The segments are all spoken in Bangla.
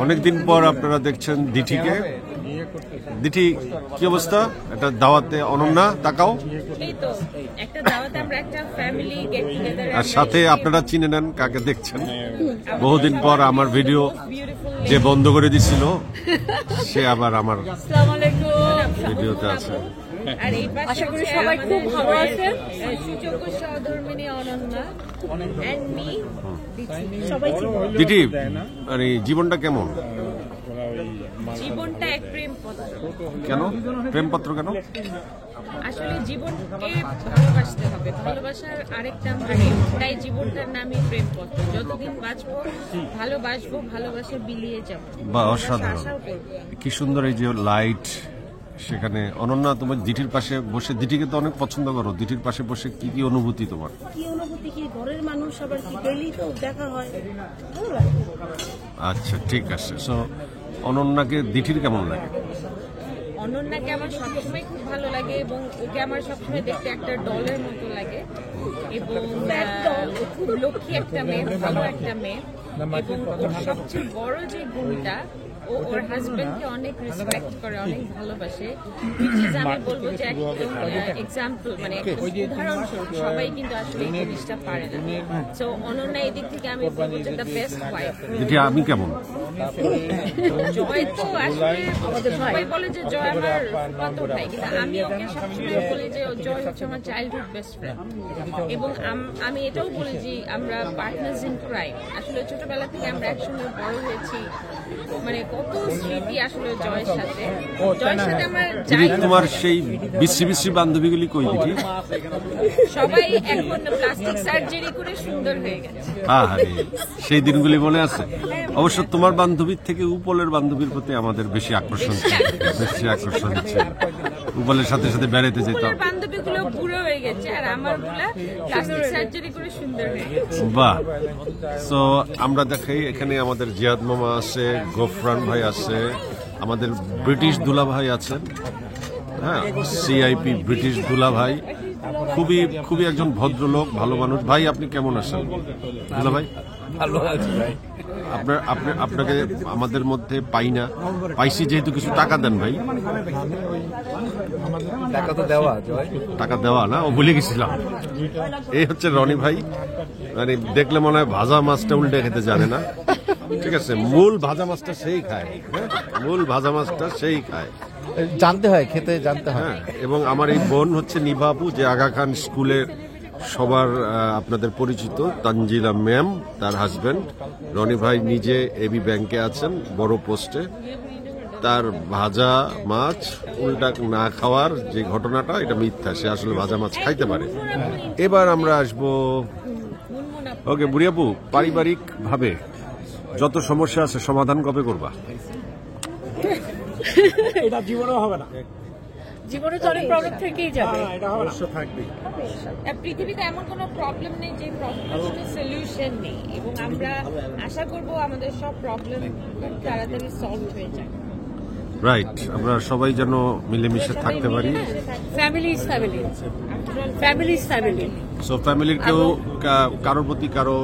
অনেকদিন পর আপনারা দেখছেন দিঠিকে। দিঠি, কি অবস্থা? একটা দাওয়াতে অনন্যা, তাকাও। এই তো একটা দাওয়াতে আমরা একটা ফ্যামিলি গেট টুগেদার, আর সাথে আপনারা চিনে নেন কাকে দেখছেন। বহুদিন পর আমার ভিডিও যে বন্ধ করে দিছিল সে আবার আমার আসসালামু আলাইকুম ভিডিওতে আছে। আর এই পাশে আশা করি সবাই খুব ভালো আছেন। সুযোগ্য সহধর্মিণী অনন্যা এন্ড মি সবাই দিঠি, মানে জীবনটা কেমন? জীবনটা এক প্রেমপত্র। কেন প্রেমপত্র কেন? আসলে জীবনকে ভালোবাসতে হবে, ভালোবাসার আরেকটা মানে, তাই জীবনটার নামই প্রেমপত্র। যতদিন বাঁচবো ভালোবাসবো, ভালোবাসে বিলিয়ে যাবো। বা অসাধারণ, আশাও করবো। কি সুন্দর এই যে লাইট সেখানে। অনন্যা, তোমার দিঠির পাশে বসে, দিঠিকে তো অনেক পছন্দ করো, দিঠির পাশে বসে কি কি অনুভূতি তোমার? কি অনুভূতি, কি ঘরের মানুষ আবার কি ডেইলি তো দেখা হয়, ভালো লাগে। আচ্ছা, ঠিক আছে। সো অনন্যাকে দিঠির কেমন লাগে? অনন্যাকে আমার সবসময় খুব ভালো লাগে এবং ওকে আমার সবসময় দেখতে একটা ডলের মতো লাগে এবং খুব লক্ষ্মী একটা মেয়ে, ভালো একটা মেয়ে। এবং ওর সবচেয়ে বড় যে গুণটা, ও ওর হাজবেন্ডকে অনেক রেসপেক্ট করে, অনেক ভালোবাসে। আমি বলবো যে এক্সাম্পল মানে উদাহরণস্বরূপ, সবাই কিন্তু আসলে এই জিনিসটা পারে না। তো অনন্যা এই দিক থেকে আমি বলবো যে দ্য বেস্ট ওয়াইফ। দিঠি, আমি কেমন? জয় তো আসলে সবাই বলে যে জয় আমার কত ভাই, কিন্তু আমি ওকে সবসময় বলি যে জয় হচ্ছে আমার চাইল্ডহুড বেস্ট ফ্রেন্ড। এবং আমি এটাও বলি যে আমরা পার্টনার্স ইন ক্রাইম। আসলে ছোটবেলা থেকে আমরা একসঙ্গে বড় হয়েছি, মানে কত স্মৃতি আসলে জয়ের সাথে। আমার যাই তোমার সেই বিশ্রী বিশ্রী বান্ধবীগুলি কই দিঠি? সবাই এখন প্লাস্টিক সার্জারি করে সুন্দর হয়ে গেছে। সেই দিনগুলি মনে আছে? অবশ্য তোমার বান্ধবীর থেকে উপলের বান্ধবীর প্রতি আমাদের বেশি আকর্ষণ ছিল। উপলের সাথে সাথে বেড়াতে যেতাম। বান্ধবীগুলো বুড়ো হয়ে গেছে আর আমার গুলা প্লাস্টিক সার্জারি করে সুন্দর হয়ে গেছে। বাহ। সো আমরা দেখাই এখানে আমাদের জিয়াদ মামা আছে, গফরান ভাই আছে, আমাদের ব্রিটিশ দুলা ভাই আছেন। হ্যাঁ, সিআইপি ব্রিটিশ দুলা ভাই, খুবই খুবই একজন ভদ্রলোক, ভালো মানুষ। ভাই, আপনি কেমন আছেন? দুলা ভাই ভালো আছি ভাই। আপনাকে আমাদের মধ্যে পাই না, পাইছি যেহেতু কিছু টাকা দেন ভাই। টাকা তো দেওয়া, জয় টাকা দেওয়া না, ও ভুলে গেছিলাম। এই হচ্ছে রনি ভাই, মানে দেখলে মনে হয় ভাজা মাছটা উল্টে খেতে জানে না। ঠিক আছে, মূল ভাজা মাছটা সেই খায়। হ্যাঁ, মূল ভাজা মাছটা সেই খায়, জানতে হয়, খেতে জানতে হয়। হ্যাঁ। এবং আমার এই বোন হচ্ছে নিভা আপু, যে আগা খান স্কুলের সবার আপনাদের পরিচিত তানজিলা ম্যাম, তার হাজবেন্ড। রনি ভাই নিজে এবি ব্যাংকে আছেন, বড় পোস্টে। তার ভাজা মাছ উল্টা না খাওয়ার যে ঘটনাটা, এটা মিথ্যা, সে আসলে ভাজা মাছ খাইতে পারে। এবার আমরা আসবো, ওকে বুড়িয়াপু, পারিবারিক ভাবে যত সমস্যা আছে সমাধান কবে করবা? এটা জীবনেও হবে না, জীবনে তো অনেক প্রবলেম থেকেই যাবে, এটা অবশ্য থাকবে। পৃথিবীতে এমন কোনো প্রবলেম নেই যে প্রবলেমের সলিউশন নেই, এবং আমরা আশা করব আমাদের সব প্রবলেম খুব তাড়াতাড়ি সলভ হয়ে যায়। রাইট, আমরা সবাই যেন মিলেমিশে থাকতে পারি। Family is family, family is family. So ফ্যামিলির কেউ কারোর প্রতি কারো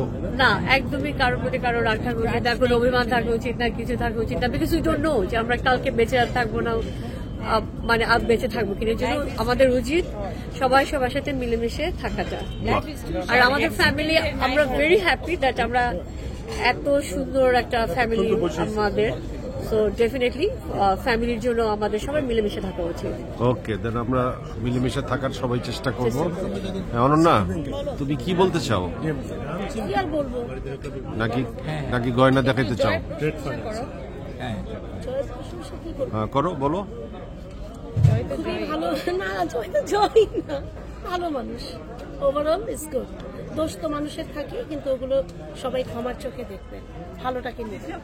না, একদমই কারোর প্রতি কারো রাগ থাকা উচিত না, কোনো অভিমান থাকা উচিত না, কিছু থাকা উচিত না। বিকজ উই ডোন্ট নো যে আমরা কালকে বেঁচে আর থাকবো না, মানে বেঁচে থাকবো কিনা। জন্য আমাদের উচিত সবাই সবার সাথে মিলেমিশে থাকা যায়। আর আমাদের ফ্যামিলি, আমরা ভেরি হ্যাপি দ্যাট আমরা এত সুন্দর একটা ফ্যামিলি আমাদের। সো ডেফিনেটলি ফ্যামিলির জন্য আমাদের সবাই মিলেমিশে থাকা উচিত। ওকে, দেন আমরা মিলেমিশে থাকার সবাই চেষ্টা করবো। অনন্যা, তুমি কি বলতে চাও? কি আর বলবো, নাকি গয়না দেখাইতে চাও? করো, বলো। খুবই ভালো না, জয় তো জয় না, ভালো মানুষ, ওভারঅল ইজ গুড। দোষ তো মানুষের থাকে, কিন্তু ওগুলো সবাই ক্ষমার চোখে দেখবেন, ভালোটাকে নেবেন।